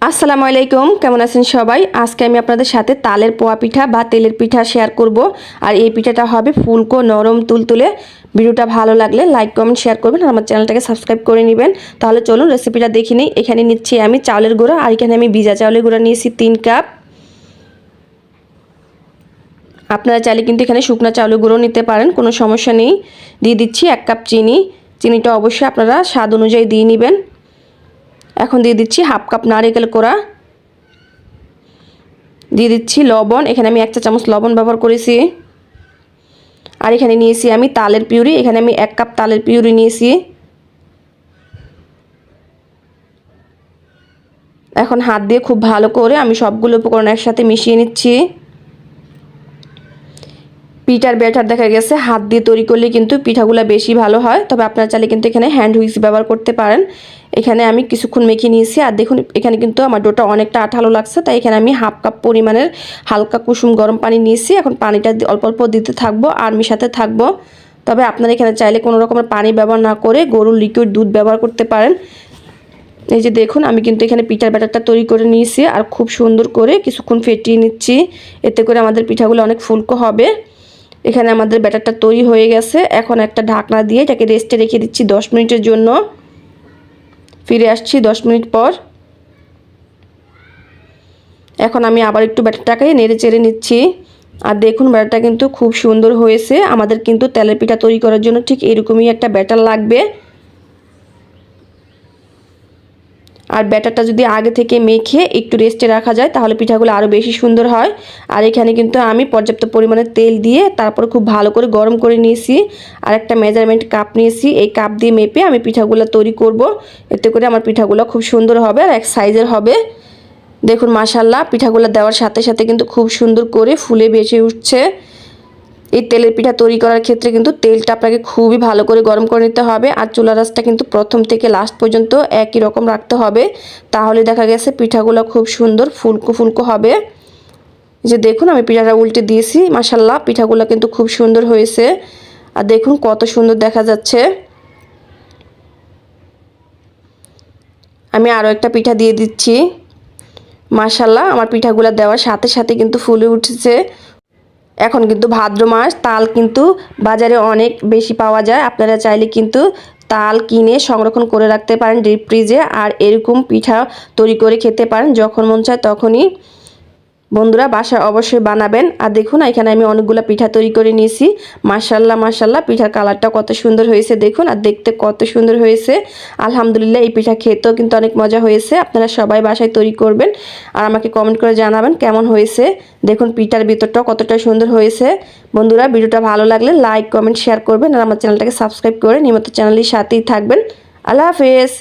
আসসালামু আলাইকুম, কেমন আছেন সবাই। আজকে আমি আপনাদের সাথে তালের পোয়া পিঠা বা তেলের পিঠা শেয়ার করব। আর এই পিঠাটা হবে ফুলকো নরম তুলতুলে। ভিডিওটা ভালো লাগলে লাইক কমেন্ট শেয়ার করবেন আর আমার চ্যানেলটাকে সাবস্ক্রাইব করে নেবেন। তাহলে চলুন রেসিপিটা দেখে নিই। এখানে নিচ্ছি আমি চাউলের গুঁড়া, আর এখানে আমি ভিজা চাউলের গুঁড়া নিয়েছি 3 কাপ। আপনারা চাইলে কিন্তু এখানে শুকনো চাউলের গুঁড়ো নিতে পারেন, কোনো সমস্যা নেই। দিয়ে দিচ্ছি 1 কাপ চিনি। চিনিটা অবশ্যই আপনারা স্বাদ অনুযায়ী দিয়ে নেবেন। এখন দিয়ে দিচ্ছি হাফ কাপ নারকেল কোড়া, দিয়ে দিচ্ছি লবণ। এখানে আমি 1 চা চামচ লবণ ব্যবহার করেছি। আর এখানে নিয়েছি আমি তালের পিউরি, এখানে আমি 1 কাপ তালের পিউরি নিয়েছি। এখন হাত দিয়ে খুব ভালো করে আমি সবগুলো উপকরণ একসাথে মিশিয়ে নিচ্ছি। পিঠার ব্যাটার দেখা গেছে হাত দিয়ে তৈরি করলে কিন্তু পিঠাগুলো বেশি ভালো হয়, তবে আপনারা চাইলে কিন্তু এখানে হ্যান্ড হুইক্স ব্যবহার করতে পারেন। এখানে আমি কিছুক্ষণ মেখে নিয়েছি। আর দেখুন এখানে কিন্তু আমার ডোটা অনেকটা আঠালো লাগছে, তাই এখানে আমি হাফ কাপ পরিমাণের হালকা কুসুম গরম পানি নিয়েছি। এখন পানিটা অল্প অল্প দিতে থাকবো আর মিশাতে থাকবো। তবে আপনারা এখানে চাইলে কোনো রকমের পানি ব্যবহার না করে গরুর লিকুইড দুধ ব্যবহার করতে পারেন। এই যে দেখুন আমি কিন্তু এখানে পিঠার ব্যাটারটা তৈরি করে নিয়েছি আর খুব সুন্দর করে কিছুক্ষণ ফেটিয়ে নিচ্ছি। এতে করে আমাদের পিঠাগুলো অনেক ফুলকো হবে। এখানে আমাদের ব্যাটারটা তৈরি হয়ে গেছে। এখন একটা ঢাকনা দিয়ে এটাকে রেস্টে রেখে দিচ্ছি 10 মিনিটের জন্য। ফিরে আসছি 10 মিনিট পর। এখন আমি আবার একটু ব্যাটারটাকে নেড়ে চেড়ে নিচ্ছি। আর দেখুন ব্যাটারটা কিন্তু খুব সুন্দর হয়েছে। আমাদের কিন্তু তেলের পিঠা তৈরি করার জন্য ঠিক এরকমই একটা ব্যাটার লাগবে। আর ব্যাটারটা যদি আগে থেকে মেখে একটু রেস্টে রাখা যায় তাহলে পিঠাগুলো আরও বেশি সুন্দর হয়। আর এখানে কিন্তু আমি পর্যাপ্ত পরিমাণে তেল দিয়ে তারপর খুব ভালো করে গরম করে নিয়েছি। আর একটা মেজারমেন্ট কাপ নিয়েছি, এই কাপ দিয়ে মেপে আমি পিঠাগুলো তৈরি করব। এতে করে আমার পিঠাগুলো খুব সুন্দর হবে আর এক সাইজের হবে। দেখুন মাশাআল্লাহ পিঠাগুলো দেওয়ার সাথে সাথে কিন্তু খুব সুন্দর করে ফুলে ভেসে উঠছে। এই তেলের পিঠা তৈরি করার ক্ষেত্রে কিন্তু তেলটা আপনাকে খুবই ভালো করে গরম করে নিতে হবে। আর চুলার আঁচটা কিন্তু প্রথম থেকে লাস্ট পর্যন্ত একই রকম রাখতে হবে, তাহলে দেখা গেছে পিঠাগুলো খুব সুন্দর ফুলকো ফুলকো হবে। যে দেখুন আমি পিঠাটা উল্টে দিয়েছি, মাশাআল্লাহ পিঠাগুলো কিন্তু খুব সুন্দর হয়েছে। আর দেখুন কত সুন্দর দেখা যাচ্ছে। আমি আরও একটা পিঠা দিয়ে দিচ্ছি। মাশাআল্লাহ আমার পিঠাগুলো দেওয়ার সাথে সাথে কিন্তু ফুলে উঠেছে। এখন কিন্তু ভাদ্র মাস, তাল কিন্তু বাজারে অনেক বেশি পাওয়া যায়। আপনারা চাইলে কিন্তু তাল কিনে সংরক্ষণ করে রাখতে পারেন ডিপ ফ্রিজে, আর এরকম পিঠা তৈরি করে খেতে পারেন যখন মন চায় তখনই। বন্ধুরা বাসায় অবশ্যই বানাবেন। আর দেখুন এখানে আমি অনেকগুলো পিঠা তৈরি করে নিয়েছি। মাশাআল্লাহ মাশাআল্লাহ পিঠার কালারটা কত সুন্দর হয়েছে দেখুন, আর দেখতে কত সুন্দর হয়েছে। আলহামদুলিল্লাহ এই পিঠা খেতেও কিন্তু অনেক মজা হয়েছে। আপনারা সবাই বাসায় তৈরি করবেন আর আমাকে কমেন্ট করে জানাবেন কেমন হয়েছে। দেখুন পিঠার ভিতরটাও কতটা সুন্দর হয়েছে। বন্ধুরা ভিডিওটা ভালো লাগলে লাইক কমেন্ট শেয়ার করবেন আর আমার চ্যানেলটাকে সাবস্ক্রাইব করে নিয়মিত চ্যানেলের সাথেই থাকবেন। আল্লাহ হাফেজ।